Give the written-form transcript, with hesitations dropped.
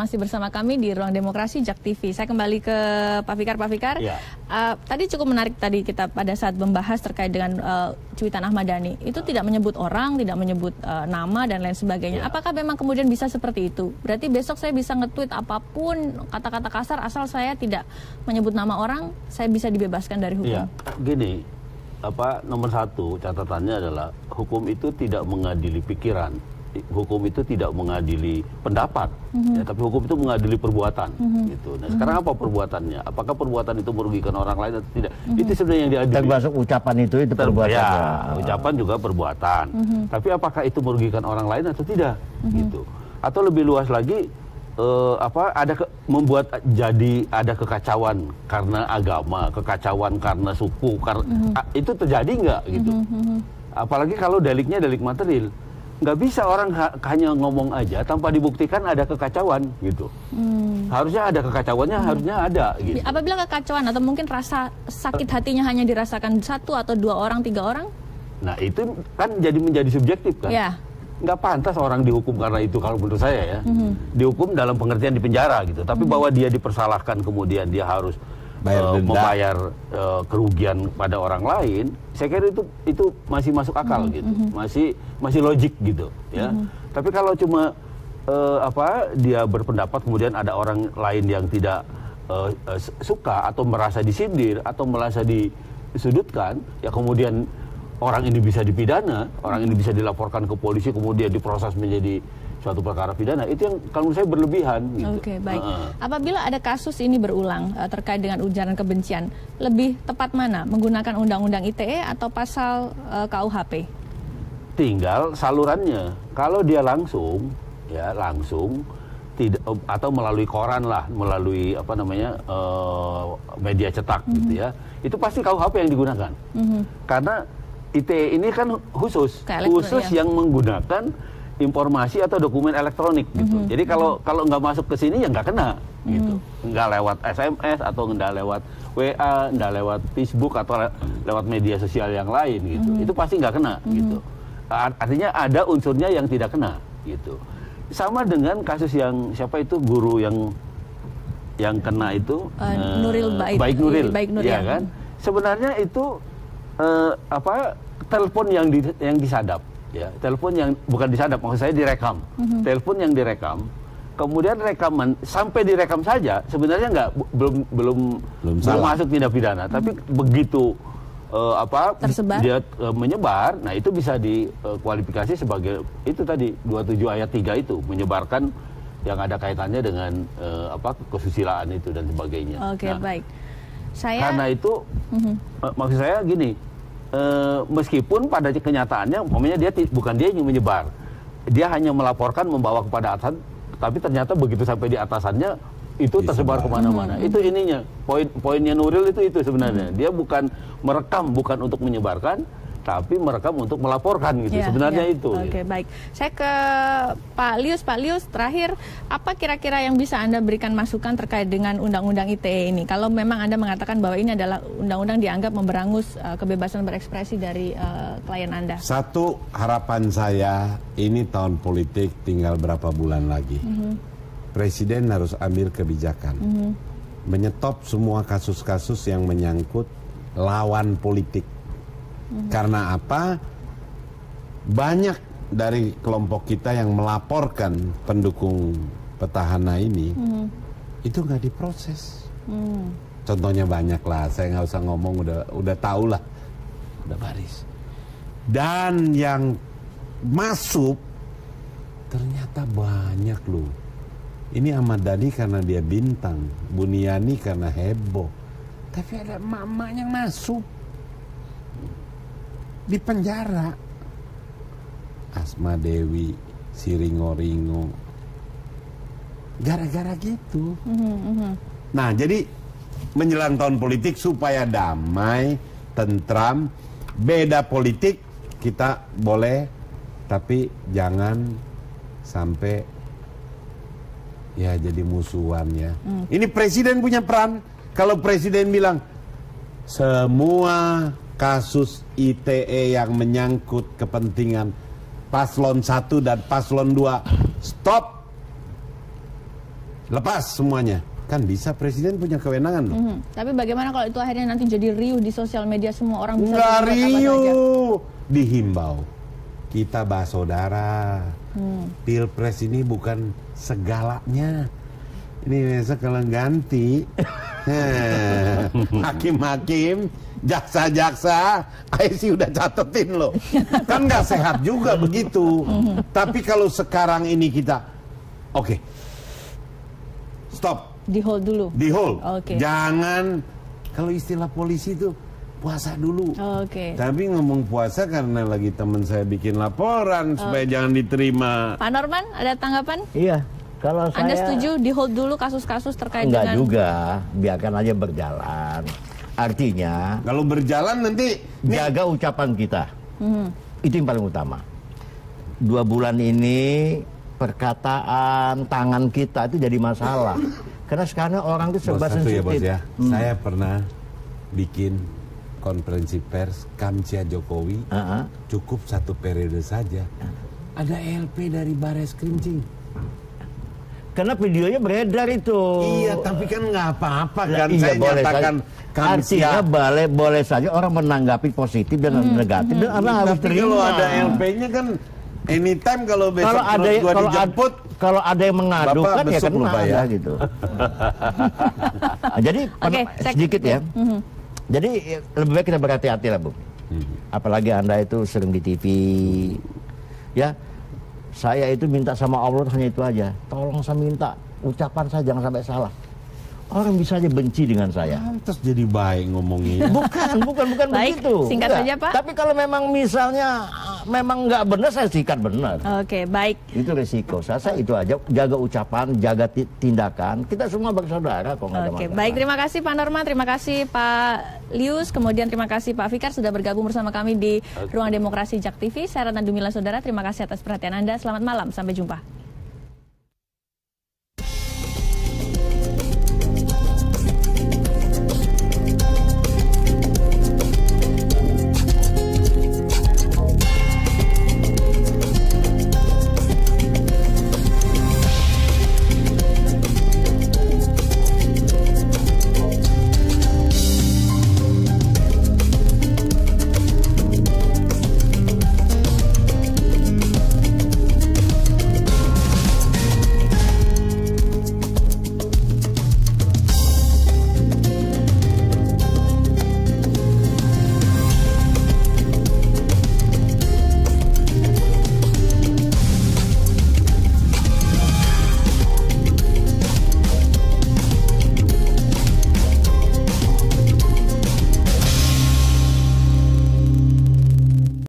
masih bersama kami di Ruang Demokrasi Jak TV. Saya kembali ke Pak Fikar. Pak Fikar, ya. Tadi cukup menarik tadi kita pada saat membahas terkait dengan cuitan Ahmad Dhani. Itu tidak menyebut orang, tidak menyebut nama dan lain sebagainya. Apakah memang kemudian bisa seperti itu? Berarti besok saya bisa nge-tweet apapun, kata-kata kasar, asal saya tidak menyebut nama orang, saya bisa dibebaskan dari hukum? Ya, gini, nomor satu catatannya adalah hukum itu tidak mengadili pikiran. Hukum itu tidak mengadili pendapat, ya, tapi hukum itu mengadili perbuatan. Gitu. Nah, sekarang apa perbuatannya? Apakah perbuatan itu merugikan orang lain atau tidak? Itu sebenarnya yang diadili. Termasuk ucapan itu perbuatan. Ya, ucapan juga perbuatan. Tapi apakah itu merugikan orang lain atau tidak? Gitu. Atau lebih luas lagi, membuat jadi ada kekacauan karena agama, kekacauan karena suku, itu terjadi nggak? Gitu. Apalagi kalau deliknya delik material. Nggak bisa orang hanya ngomong aja tanpa dibuktikan ada kekacauan gitu. Harusnya ada kekacauannya, harusnya ada gitu. Apabila kekacauan atau mungkin rasa sakit hatinya hanya dirasakan 1 atau 2 orang, 3 orang? Nah itu kan menjadi subjektif kan. Ya. Nggak pantas orang dihukum karena itu kalau menurut saya ya. Dihukum dalam pengertian di penjara gitu. Tapi bahwa dia dipersalahkan kemudian dia harus membayar kerugian pada orang lain, saya kira itu masih masuk akal gitu, masih logik gitu ya. Tapi kalau cuma dia berpendapat kemudian ada orang lain yang tidak suka atau merasa disindir atau merasa disudutkan, ya kemudian orang ini bisa dipidana, orang ini bisa dilaporkan ke polisi kemudian diproses menjadi suatu perkara pidana, itu yang kalau menurut saya berlebihan. Gitu. Oke, baik. Apabila ada kasus ini berulang terkait dengan ujaran kebencian, lebih tepat mana? Menggunakan Undang-Undang ITE atau pasal KUHP? Tinggal salurannya. Kalau dia langsung tidak atau melalui koran lah, melalui media cetak gitu ya, itu pasti KUHP yang digunakan. Karena ITE ini kan khusus yang menggunakan informasi atau dokumen elektronik gitu. Jadi kalau nggak masuk ke sini ya nggak kena gitu. Nggak lewat SMS atau nggak lewat WA, nggak lewat Facebook atau lewat media sosial yang lain gitu. Itu pasti nggak kena gitu. Artinya ada unsurnya yang tidak kena gitu. Sama dengan kasus yang siapa itu guru yang kena itu Baik Nuril, ya kan? Sebenarnya itu telepon yang disadap. Ya, telepon yang bukan disadap, maksud saya direkam. Telepon yang direkam, kemudian rekaman sampai direkam saja sebenarnya belum masuk tindak pidana, tapi begitu tersebar, dia menyebar, nah itu bisa dikualifikasi sebagai itu tadi 27 ayat 3 itu menyebarkan yang ada kaitannya dengan kesusilaan itu dan sebagainya. Oke, baik. Karena itu maksud saya gini. Meskipun pada kenyataannya, umpamanya bukan dia yang menyebar, dia hanya melaporkan membawa kepada atasan, tapi ternyata begitu sampai di atasannya itu tersebar kemana-mana. Itu ininya, poinnya Nuril itu sebenarnya. Dia bukan merekam, bukan untuk menyebarkan, tapi merekam untuk melaporkan gitu. Sebenarnya itu. Oke, baik. Saya ke Pak Lius. Pak Lius, terakhir, apa kira-kira yang bisa Anda berikan masukan terkait dengan Undang-Undang ITE ini? Kalau memang Anda mengatakan bahwa ini adalah undang-undang dianggap memberangus kebebasan berekspresi dari klien Anda. Satu, harapan saya, ini tahun politik tinggal berapa bulan lagi. Presiden harus ambil kebijakan. Menyetop semua kasus-kasus yang menyangkut lawan politik. Karena apa? Banyak dari kelompok kita yang melaporkan pendukung petahana ini, itu nggak diproses. Contohnya banyak lah, saya nggak usah ngomong, udah tahu lah, udah baris. Dan yang masuk ternyata banyak loh. Ini Ahmad Dhani karena dia bintang, Buniani karena heboh, tapi ada mama yang masuk di penjara, Asma Dewi, Siringo-ringo, gara-gara gitu. Nah, jadi menjelang tahun politik supaya damai, tentram, beda politik kita boleh, tapi jangan sampai ya jadi musuhan ya. Ini presiden punya peran. Kalau presiden bilang semua kasus ITE yang menyangkut kepentingan paslon 1 dan paslon 2 stop, lepas semuanya. Kan bisa, presiden punya kewenangan loh. Tapi bagaimana kalau itu akhirnya nanti jadi riuh di sosial media, semua orang bisa nggak berbuat apa saja? riuh, dihimbau. Kita bersaudara. Pilpres ini bukan segalanya. Ini besok kalau ganti hakim-hakim, jaksa-jaksa, sih udah catetin loh. Kan nggak sehat juga begitu. Tapi kalau sekarang ini kita, oke, stop. Di hold dulu. Di hold. Oke. Jangan, kalau istilah polisi itu puasa dulu. Oke. Tapi ngomong puasa karena lagi teman saya bikin laporan supaya jangan diterima. Pak Norman, ada tanggapan? Iya, kalau saya... Anda setuju di hold dulu kasus-kasus terkait Enggak dengan... juga, biarkan aja berjalan. Artinya, Kalau berjalan nanti jaga ucapan kita. Itu yang paling utama. 2 bulan ini perkataan tangan kita itu jadi masalah. Karena sekarang orang itu serba Bos, satu ya, sensitif. Bos ya. Saya pernah bikin konferensi pers Kamcia Jokowi, cukup 1 periode saja. Ada LP dari Bares Krim. Karena videonya beredar itu. Iya, tapi kan nggak apa-apa kan. Iya, Saya boleh nyatakan artinya boleh saja orang menanggapi positif dan negatif. Dan orang harus tapi terima. kalau ada LP-nya kan anytime kalau besok gua dijemput, kalau ada yang mengadukan Bapak ya besok kan lupa ya. gitu. Nah, jadi sedikit ya. Jadi lebih baik kita berhati-hati lah, Bu. Apalagi Anda itu sering di TV. Ya, saya itu minta sama Allah hanya itu aja. Tolong saya minta ucapan saya jangan sampai salah. Orang bisa aja benci dengan saya. Terus jadi baik ngomongnya. Bukan Baik, begitu. singkat Enggak. saja, Pak. Tapi kalau memang misalnya memang nggak benar, saya sikat benar. Oke, baik. Itu resiko. Saya itu aja, jaga ucapan, jaga tindakan. Kita semua bersaudara kok nggak ada Oke, masalah. baik, terima kasih Pak Norman, terima kasih Pak Lius, kemudian terima kasih Pak Fikar sudah bergabung bersama kami di Ruang Demokrasi Jak TV. Saya Ratna Dumila Saudara, terima kasih atas perhatian Anda. Selamat malam, sampai jumpa.